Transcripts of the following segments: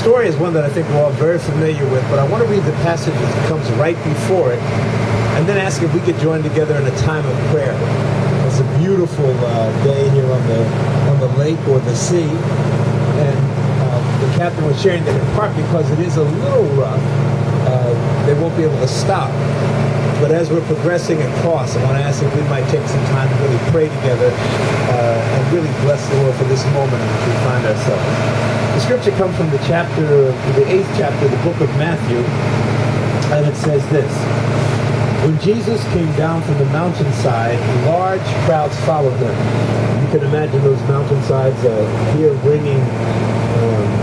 story is one that I think we're all very familiar with, but I want to read the passage that comes right before it, and then ask if we could join together in a time of prayer. It's a beautiful day here on the lake or the sea, and the captain was sharing that in part because it is a little rough, they won't be able to stop. But as we're progressing across, I want to ask if we might take some time to really pray together and really bless the Lord for this moment in which we find ourselves. The scripture comes from the 8th chapter of the book of Matthew, and it says this: When Jesus came down from the mountainside, large crowds followed him. You can imagine those mountainsides here ringing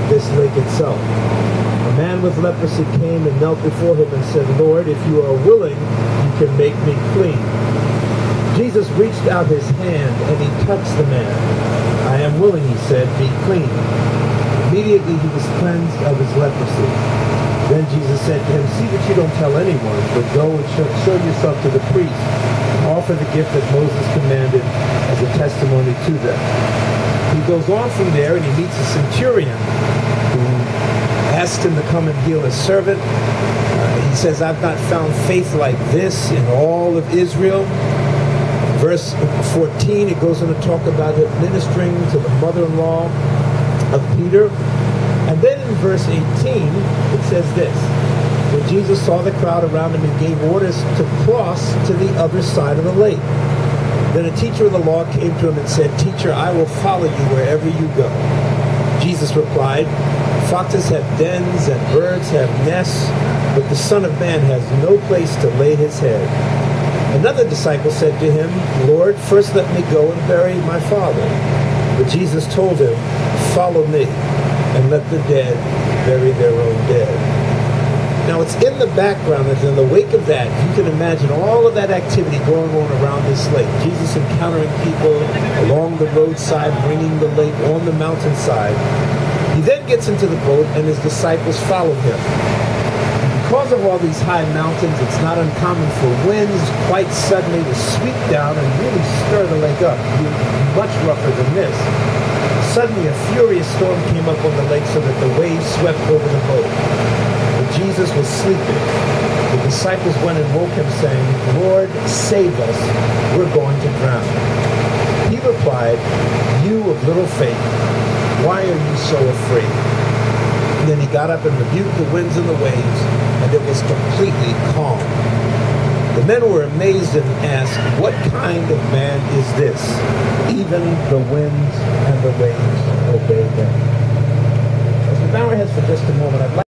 this lake itself. A man with leprosy came and knelt before him and said, "Lord, if you are willing, you can make me clean." Jesus reached out his hand and he touched the man. "I am willing," he said, "be clean." Immediately he was cleansed of his leprosy. Then Jesus said to him, "See that you don't tell anyone, but go and show yourself to the priest and offer the gift that Moses commanded as a testimony to them." He goes on from there and he meets a centurion who asked him to come and heal his servant. He says, "I've not found faith like this in all of Israel." Verse 14, it goes on to talk about him ministering to the mother-in-law of Peter. And then in verse 18, it says this: When Jesus saw the crowd around him and gave orders to cross to the other side of the lake. Then a teacher of the law came to him and said, "Teacher, I will follow you wherever you go." Jesus replied, "Foxes have dens and birds have nests, but the Son of Man has no place to lay his head." Another disciple said to him, "Lord, first let me go and bury my father." But Jesus told him, "Follow me, and let the dead bury their own dead." Now it's in the background that in the wake of that, you can imagine all of that activity going on around this lake. Jesus encountering people along the roadside, ringing the lake on the mountainside. He then gets into the boat and his disciples follow him. Because of all these high mountains, it's not uncommon for winds quite suddenly to sweep down and really stir the lake up, much rougher than this. Suddenly a furious storm came up on the lake so that the waves swept over the boat. But Jesus was sleeping. The disciples went and woke him, saying, "Lord, save us, we're going to drown." He replied, "You of little faith, why are you so afraid?" And then he got up and rebuked the winds and the waves, and it was completely calm. The men were amazed and asked, "What kind of man is this? Even the winds and the waves obey him." As we bow our heads for just a moment, I'd like